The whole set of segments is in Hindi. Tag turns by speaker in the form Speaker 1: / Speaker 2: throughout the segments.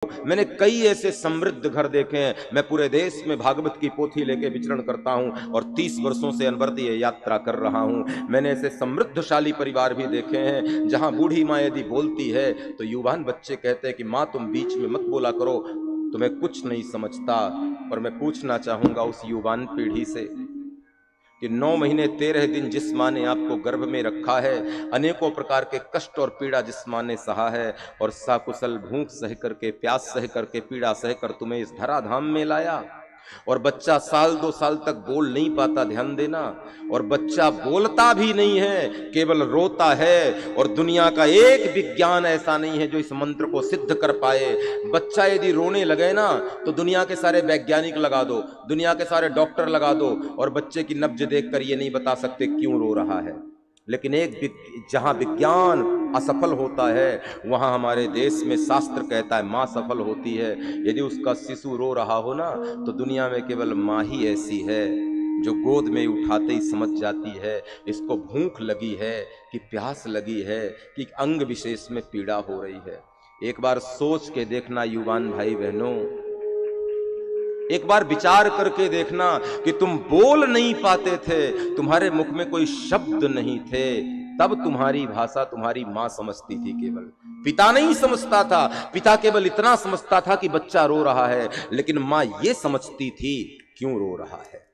Speaker 1: मैंने कई ऐसे समृद्ध घर देखे हैं। मैं पूरे देश में भागवत की पोथी लेके विचरण करता हूं और 30 वर्षों से अनवरत ये यात्रा कर रहा हूं। मैंने ऐसे समृद्धशाली परिवार भी देखे हैं जहां बूढ़ी माँ यदि बोलती है तो युवान बच्चे कहते हैं कि माँ तुम बीच में मत बोला करो, तुम्हें कुछ नहीं समझता। और मैं पूछना चाहूंगा उस युवान पीढ़ी से कि 9 महीने 13 दिन जिस माँ ने आपको गर्भ में रखा है, अनेकों प्रकार के कष्ट और पीड़ा जिस माँ ने सहा है, और साकुशल भूख सह करके, प्यास सह करके, पीड़ा सह कर तुम्हें इस धराधाम में लाया, और बच्चा साल 2 साल तक बोल नहीं पाता, ध्यान देना, और बच्चा बोलता भी नहीं है, केवल रोता है। और दुनिया का एक विज्ञान ऐसा नहीं है जो इस मंत्र को सिद्ध कर पाए। बच्चा यदि रोने लगे ना तो दुनिया के सारे वैज्ञानिक लगा दो, दुनिया के सारे डॉक्टर लगा दो, और बच्चे की नब्ज देखकर ये नहीं बता सकते क्यों रो रहा है। लेकिन जहां विज्ञान असफल होता है वहां हमारे देश में शास्त्र कहता है मां सफल होती है। यदि उसका शिशु रो रहा हो ना तो दुनिया में केवल मां ही ऐसी है जो गोद में उठाते ही समझ जाती है इसको भूख लगी है कि प्यास लगी है कि अंग विशेष में पीड़ा हो रही है। एक बार सोच के देखना युवान भाई बहनों, एक बार विचार करके देखना कि तुम बोल नहीं पाते थे, तुम्हारे मुख में कोई शब्द नहीं थे, तब तुम्हारी भाषा तुम्हारी मां समझती थी, केवल पिता नहीं समझता था। पिता केवल इतना समझता था कि बच्चा रो रहा है, लेकिन मां ये समझती थी क्यों रो रहा है।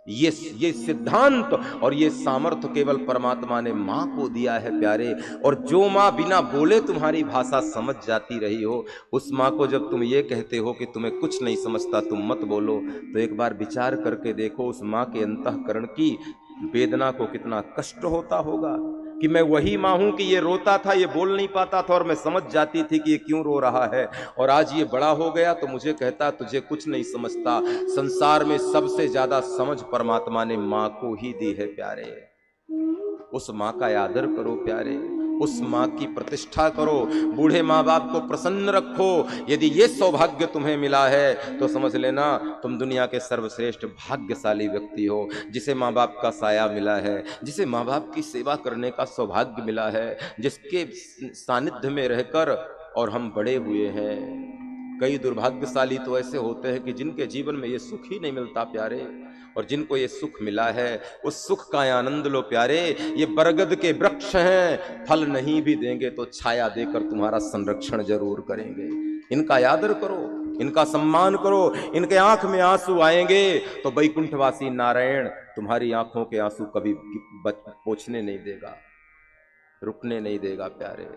Speaker 1: ये सिद्धांत और ये सामर्थ्य केवल परमात्मा ने मां को दिया है प्यारे। और जो मां बिना बोले तुम्हारी भाषा समझ जाती रही हो, उस मां को जब तुम ये कहते हो कि तुम्हें कुछ नहीं समझता, तुम मत बोलो, तो एक बार विचार करके देखो उस मां के अंतःकरण की वेदना को कितना कष्ट होता होगा कि मैं वही मां हूं कि ये रोता था, ये बोल नहीं पाता था, और मैं समझ जाती थी कि ये क्यों रो रहा है, और आज ये बड़ा हो गया तो मुझे कहता तुझे कुछ नहीं समझता। संसार में सबसे ज्यादा समझ परमात्मा ने मां को ही दी है प्यारे। उस मां का आदर करो प्यारे, उस मां की प्रतिष्ठा करो, बूढ़े माँ बाप को प्रसन्न रखो। यदि ये सौभाग्य तुम्हें मिला है तो समझ लेना तुम दुनिया के सर्वश्रेष्ठ भाग्यशाली व्यक्ति हो, जिसे माँ बाप का साया मिला है, जिसे माँ बाप की सेवा करने का सौभाग्य मिला है, जिसके सानिध्य में रहकर और हम बड़े हुए हैं। कई दुर्भाग्यशाली तो ऐसे होते हैं कि जिनके जीवन में ये सुख ही नहीं मिलता प्यारे, और जिनको ये सुख मिला है उस सुख का आनंद लो प्यारे। ये बरगद के वृक्ष हैं, फल नहीं भी देंगे तो छाया देकर तुम्हारा संरक्षण जरूर करेंगे। इनका आदर करो, इनका सम्मान करो, इनके आंख में आंसू आएंगे तो वैकुंठवासी नारायण तुम्हारी आंखों के आंसू कभी पोंछने नहीं देगा, रुकने नहीं देगा प्यारे।